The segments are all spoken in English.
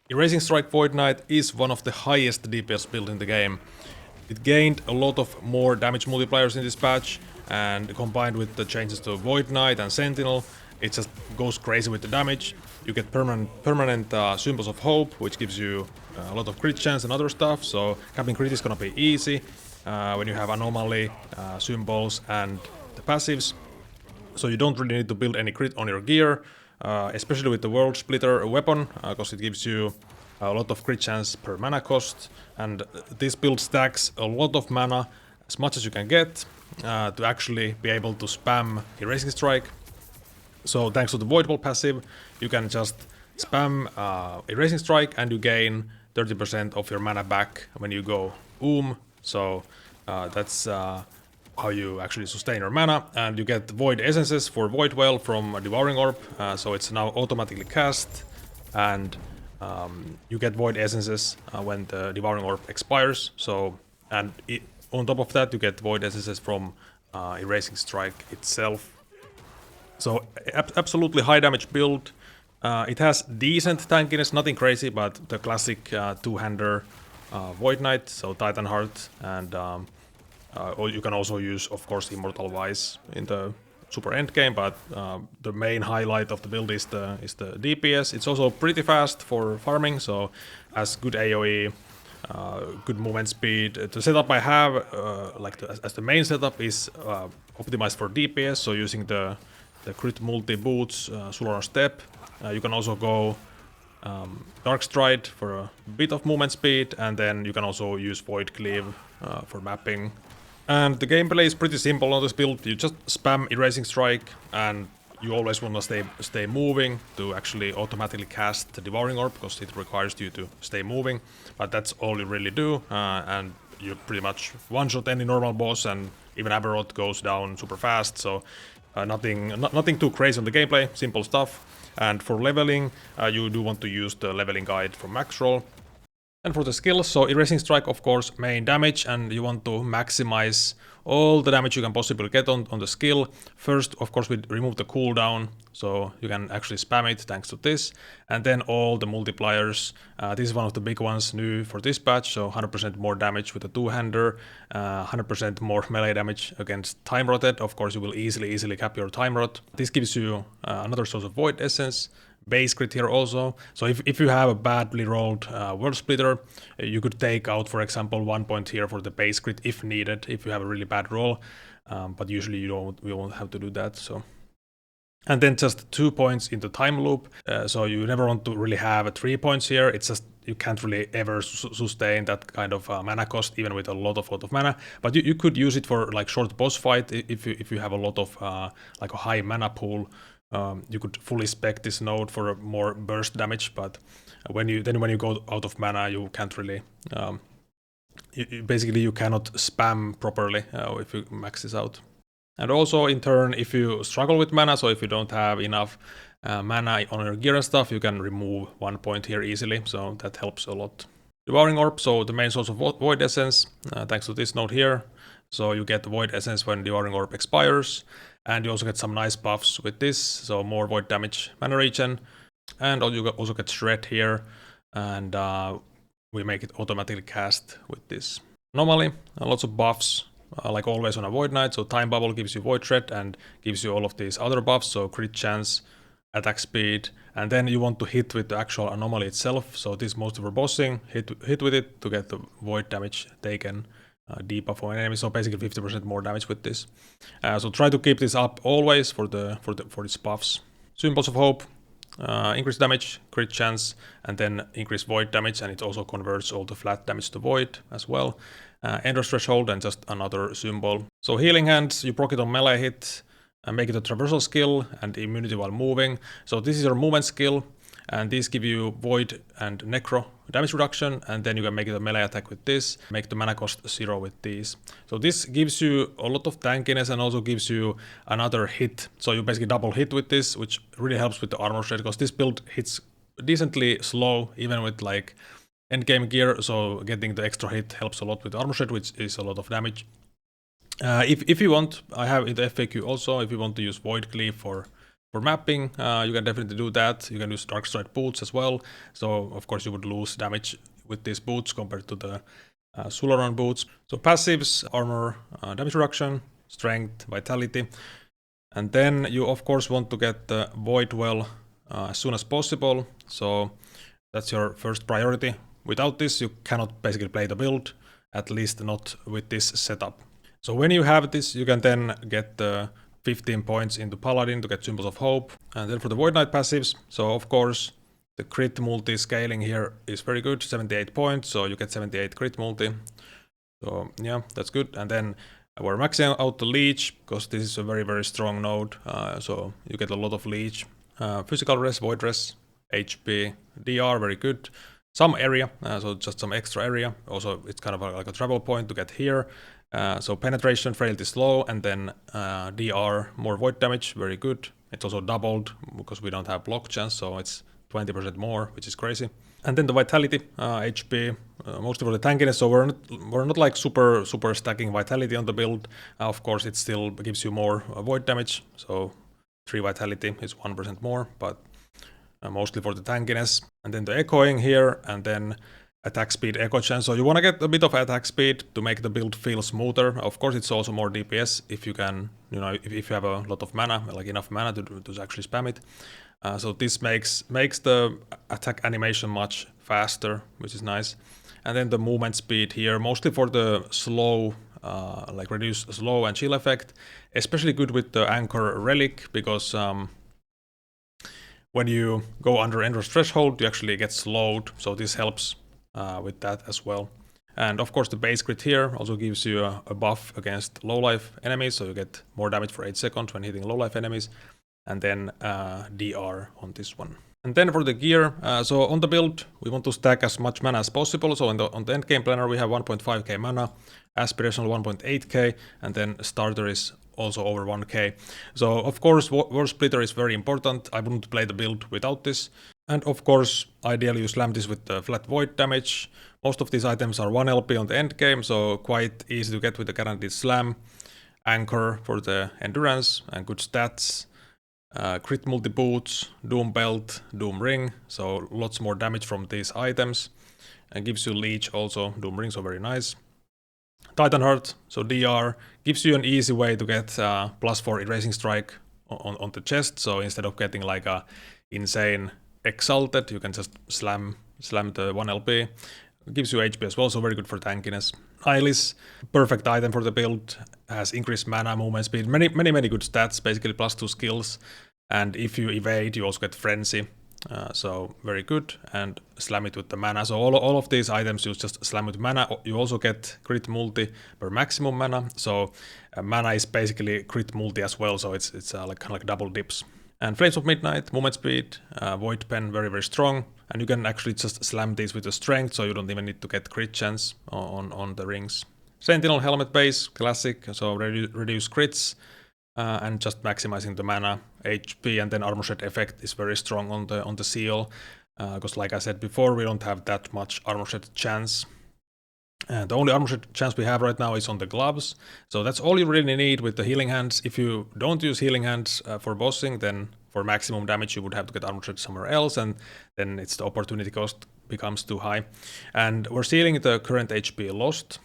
Erasing Strike Void Knight is one of the highest DPS build in the game. It gained a lot of more damage multipliers in this patch, and combined with the changes to Void Knight and Sentinel, it just goes crazy with the damage. You get permanent Symbols of Hope, which gives you a lot of crit chance and other stuff, so capping crit is gonna be easy when you have Anomaly, Symbols and the passives. So you don't really need to build any crit on your gear, especially with the World Splitter weapon, because it gives you a lot of crit chance per mana cost, and this build stacks a lot of mana, as much as you can get, to actually be able to spam Erasing Strike. So thanks to the Void Ball passive, you can just spam Erasing Strike and you gain 30% of your mana back when you go So that's how you actually sustain your mana, and you get Void Essences for Void Well from Devouring Orb, so it's now automatically cast, and you get Void Essences when the Devouring Orb expires, and on top of that you get Void Essences from Erasing Strike itself. So absolutely high damage build. It has decent tankiness, nothing crazy, but the classic two-hander Void Knight, so Titan Heart, and you can also use, of course, Immortal Vice in the super endgame, but the main highlight of the build is the DPS. It's also pretty fast for farming, so has good AoE, good movement speed. The setup I have, as the main setup, is optimized for DPS, so using the crit multi boots, Solar Step. You can also go Dark Stride for a bit of movement speed, and then you can also use Void Cleave for mapping. And the gameplay is pretty simple on this build. You just spam Erasing Strike, and you always want to stay moving to actually automatically cast the Devouring Orb, because it requires you to stay moving. But that's all you really do, and you pretty much one-shot any normal boss, and even Aberrot goes down super fast, so nothing too crazy on the gameplay, simple stuff. And for leveling, you do want to use the leveling guide from Maxroll. And for the skills, so Erasing Strike, of course, main damage, and you want to maximize all the damage you can possibly get on the skill. First, of course, we remove the cooldown, so you can actually spam it thanks to this. And then all the multipliers. This is one of the big ones new for this patch, so 100% more damage with the two-hander, 100% more melee damage against Time Rotted. Of course, you will easily cap your Time Rot. This gives you another source of Void Essence. Base crit here also. So if you have a badly rolled World Splitter, you could take out, for example, 1 point here for the base crit if needed, if you have a really bad roll. But usually we won't have to do that. So, and then just 2 points into time loop. So you never want to really have 3 points here. It's just you can't really ever sustain that kind of mana cost, even with a lot of mana. But you could use it for like short boss fight if you have a lot of like a high mana pool. You could fully spec this node for a more burst damage, but when you go out of mana, you can't really. Basically, you cannot spam properly if you max this out. And also, in turn, if you struggle with mana, so if you don't have enough mana on your gear and stuff, you can remove 1 point here easily. So that helps a lot. Devouring Orb, so the main source of Void Essence, thanks to this node here. So you get Void Essence when Devouring Orb expires. And you also get some nice buffs with this, so more void damage, mana regen, and you also get shred here, and we make it automatically cast with this. Normally, lots of buffs, like always on a Void Knight, so Time Bubble gives you Void Shred and gives you all of these other buffs, so crit chance, attack speed, and then you want to hit with the actual anomaly itself, so this most overbossing, hit with it to get the void damage taken. Debuff on enemy, so basically 50% more damage with this. So try to keep this up always for these buffs. Symbols of Hope, increase damage, crit chance, and then increase void damage, and it also converts all the flat damage to void as well. Endless Threshold and just another symbol. So Healing Hands, you proc it on melee hit, and make it a traversal skill and immunity while moving. So this is your movement skill. And these give you Void and Necro damage reduction, and then you can make it a melee attack with this, make the mana cost 0 with these. So this gives you a lot of tankiness and also gives you another hit. So you basically double hit with this, which really helps with the armor shred, because this build hits decently slow, even with like endgame gear, so getting the extra hit helps a lot with the armor shred, which is a lot of damage. If you want, I have in the FAQ also, if you want to use Void Cleave for For mapping, you can definitely do that. You can use Dark Stride boots as well. So of course you would lose damage with these boots compared to the Sularon boots. So passives, armor, damage reduction, strength, vitality. And then you of course want to get the Void Well as soon as possible. So that's your first priority. Without this, you cannot basically play the build, at least not with this setup. So when you have this, you can then get the 15 points into Paladin to get Symbols of Hope. And then for the Void Knight passives, so of course the crit multi scaling here is very good, 78 points, so you get 78 crit multi. So yeah, that's good. And then we're maxing out the leech, because this is a very, very strong node, so you get a lot of leech. Physical res, void res, HP, DR, very good. Some area, so just some extra area. Also, it's kind of like a travel point to get here. So penetration, frailty, slow, and then DR, more void damage, very good. It's also doubled because we don't have block chance, so it's 20% more, which is crazy. And then the vitality, HP, mostly for the tankiness. So we're not like super stacking vitality on the build. Of course, it still gives you more void damage. So 3 vitality is 1% more, but mostly for the tankiness. And then the echoing here, and then attack speed, echo chance. So you want to get a bit of attack speed to make the build feel smoother. Of course, it's also more DPS if you can, if you have a lot of mana, like enough mana to actually spam it. So this makes the attack animation much faster, which is nice. And then the movement speed here, mostly for the slow, like reduce slow and chill effect. Especially good with the Anchor Relic, because when you go under Ender's Threshold, you actually get slowed. So this helps with that as well. And of course the base crit here also gives you a buff against low life enemies, so you get more damage for 8 seconds when hitting low life enemies. And then DR on this one. And then for the gear, so on the build, we want to stack as much mana as possible. So on the end game planner, we have 1.5k mana, aspirational 1.8k, and then starter is also over 1k. So of course, War Splitter is very important. I wouldn't play the build without this. And of course, ideally you slam this with the flat void damage. Most of these items are 1 LP on the end game, so quite easy to get with the guaranteed slam. Anchor for the endurance and good stats. Crit multi boots, Doom belt, Doom ring, so lots more damage from these items. And gives you leech also, Doom ring, so very nice. Titan heart, so DR, gives you an easy way to get +4 erasing strike on the chest. So instead of getting like a insane exalted, you can just slam the 1 LP. Gives you HP as well, so very good for tankiness. Hylis, perfect item for the build, has increased mana, movement speed, many good stats, basically +2 skills. And if you evade, you also get frenzy, so very good. And slam it with the mana. So all of these items you just slam with mana. You also get crit multi per maximum mana. So mana is basically crit multi as well. So it's like kind of like double dips. And Flames of Midnight, movement speed, Void Pen, very strong. And you can actually just slam these with the strength, so you don't even need to get crit chance on the rings. Sentinel Helmet base, classic, so reduce crits, and just maximizing the mana, HP, and then Armor Shed effect is very strong on the seal, because like I said before, we don't have that much Armor Shed chance. And the only Armor Shed chance we have right now is on the gloves, so that's all you really need with the Healing Hands. If you don't use Healing Hands for bossing, then for maximum damage you would have to get Armor Shed somewhere else, and then it's the opportunity cost becomes too high. And we're sealing the current HP lost,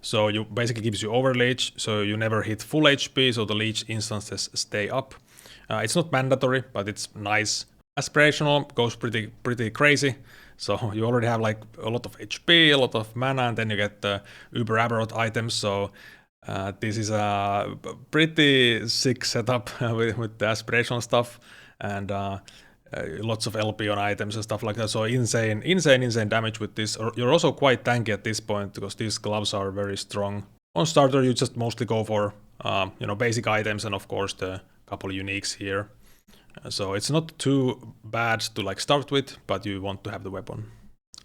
so you basically gives you over leech, so you never hit full HP, so the leech instances stay up. It's not mandatory, but it's nice. Aspirational goes pretty crazy. So you already have like a lot of HP, a lot of mana, and then you get the Uber Aberrot items. So this is a pretty sick setup with the aspirational stuff, and lots of LP on items and stuff like that. So insane damage with this. You're also quite tanky at this point because these gloves are very strong. On starter, you just mostly go for basic items and of course the couple uniques here. So it's not too bad to like start with, but you want to have the weapon.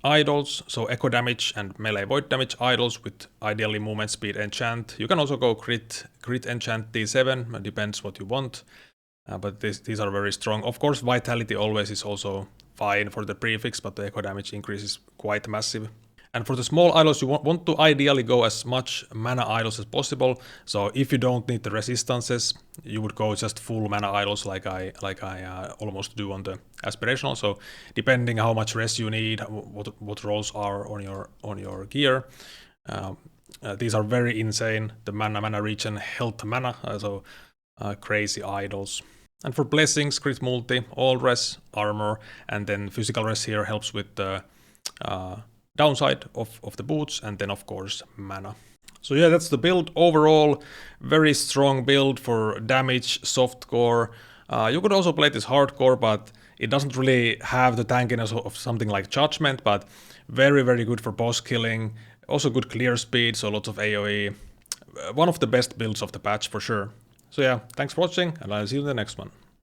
Idols, so echo damage and melee void damage idols with ideally movement speed enchant. You can also go crit enchant D7, it depends what you want, but these are very strong. Of course, vitality always is also fine for the prefix, but the echo damage increase is quite massive. And for the small idols, you want to ideally go as much mana idols as possible. So if you don't need the resistances, you would go just full mana idols like I almost do on the aspirational. So depending how much res you need, what rolls are on your gear. These are very insane. The mana regen, health mana, so crazy idols. And for blessings, crit multi, all res, armor, and then physical res here helps with the downside of the boots, and then of course mana. So yeah, that's the build overall. Very strong build for damage, softcore. You could also play this hardcore, but it doesn't really have the tankiness of something like Judgment, but very, very good for boss killing. Also good clear speed, so lots of AoE. One of the best builds of the patch for sure. So yeah, thanks for watching, and I'll see you in the next one.